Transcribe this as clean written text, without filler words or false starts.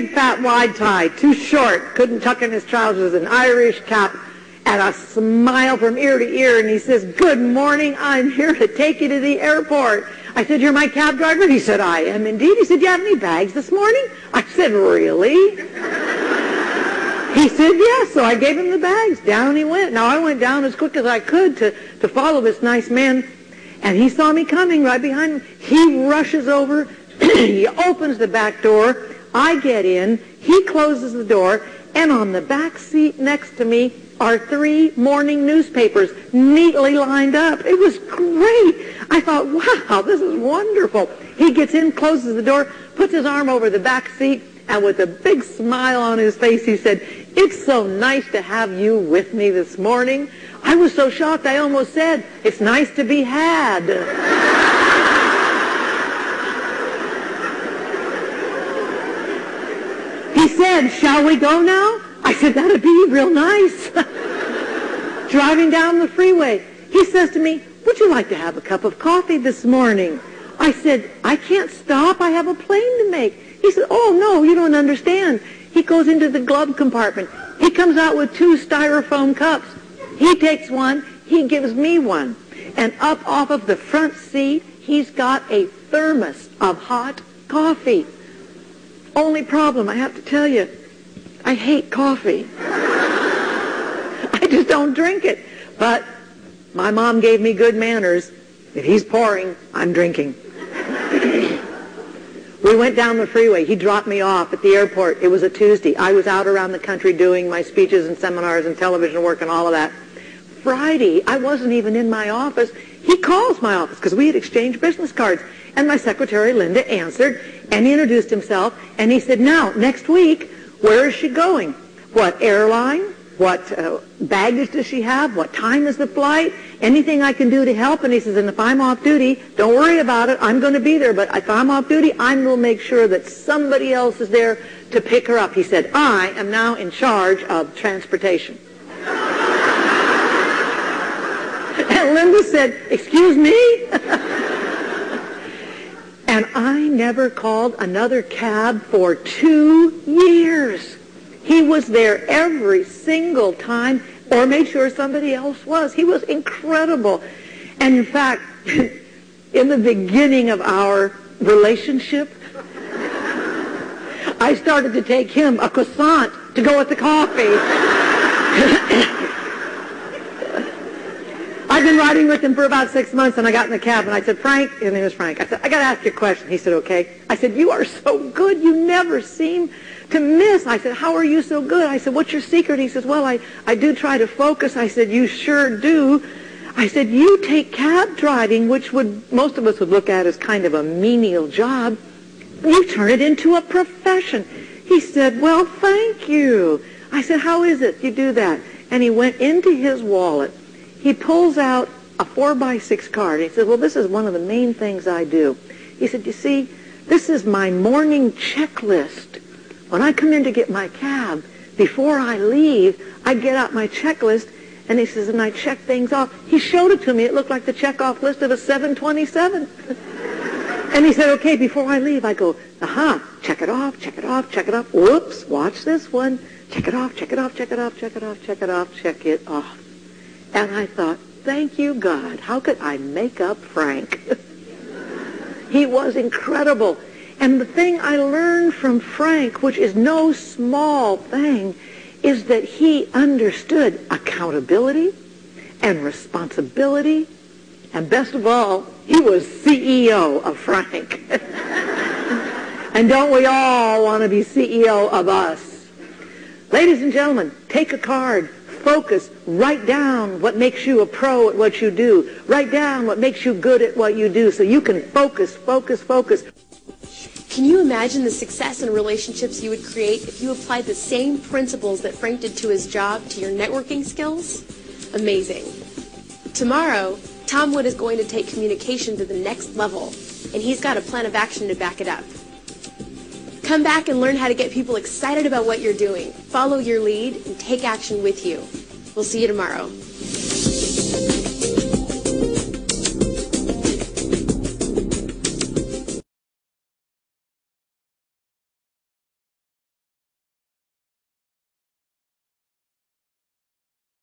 big fat wide tie, too short, couldn't tuck in his trousers, an Irish cap, and a smile from ear to ear, and he says, "Good morning, I'm here to take you to the airport." I said, "You're my cab driver?" He said, "I am indeed." He said, "Do you have any bags this morning?" I said, "Really?" He said, "Yes." So I gave him the bags. Down he went. Now I went down as quick as I could to follow this nice man, and he saw me coming right behind him. He rushes over. He opens the back door. I get in. He closes the door, and on the back seat next to me are 3 morning newspapers neatly lined up. It was great. I thought, wow, this is wonderful. He gets in, closes the door, puts his arm over the back seat, and with a big smile on his face, he said, "It's so nice to have you with me this morning." I was so shocked, I almost said, "It's nice to be had." He said, "Shall we go now?" I said, "That'd be real nice." Driving down the freeway, he says to me, "Would you like to have a cup of coffee this morning?" I said, "I can't stop. I have a plane to make." He said, "Oh, no, you don't understand." He goes into the glove compartment. He comes out with 2 styrofoam cups. He takes one. He gives me one. And up off of the front seat, he's got a thermos of hot coffee. Only problem, I have to tell you, I hate coffee. I just don't drink it. But my mom gave me good manners. If he's pouring, I'm drinking. We went down the freeway. He dropped me off at the airport. It was a Tuesday. I was out around the country doing my speeches and seminars and television work and all of that. Friday, I wasn't even in my office. He calls my office because we had exchanged business cards. And my secretary, Linda, answered, and he introduced himself, and he said, "Now, next week, where is she going? What airline? What baggage does she have? What time is the flight? Anything I can do to help?" And he says, "And if I'm off duty, don't worry about it. I'm going to be there. But if I'm off duty, I will make sure that somebody else is there to pick her up." He said, "I am now in charge of transportation." And Linda said, "Excuse me?" And I never called another cab for 2 years. He was there every single time, or made sure somebody else was. He was incredible. And in fact, in the beginning of our relationship, I started to take him a croissant to go with the coffee. I've been riding with him for about 6 months, and I got in the cab, and I said, "Frank," his name is Frank, I said, "I got to ask you a question." He said, "Okay." I said, "You are so good. You never seem to miss." I said, "How are you so good?" I said, "What's your secret?" He says, "Well, I do try to focus." I said, "You sure do." I said, "You take cab driving, which most of us would look at as kind of a menial job. You turn it into a profession." He said, "Well, thank you." I said, "How is it you do that?" And he went into his wallet. He pulls out a 4x6 card. He said, "Well, this is one of the main things I do." He said, "You see, this is my morning checklist. When I come in to get my cab, before I leave, I get out my checklist," and he says, "and I check things off." He showed it to me. It looked like the check-off list of a 727. And he said, "Okay, before I leave," I go, "check it off, check it off, check it off. Whoops, watch this one. Check it off, check it off, check it off, check it off, check it off, check it off." And I thought, thank you, God. How could I make up Frank? He was incredible. And the thing I learned from Frank, which is no small thing, is that he understood accountability and responsibility. And best of all, he was CEO of Frank. And don't we all want to be CEO of us? Ladies and gentlemen, take a card. Focus. Write down what makes you a pro at what you do. Write down what makes you good at what you do so you can focus, focus, focus. Can you imagine the success and relationships you would create if you applied the same principles that Frank did to his job to your networking skills? Amazing. Tomorrow, Tom Wood is going to take communication to the next level, and he's got a plan of action to back it up. Come back and learn how to get people excited about what you're doing. Follow your lead and take action with you. We'll see you tomorrow.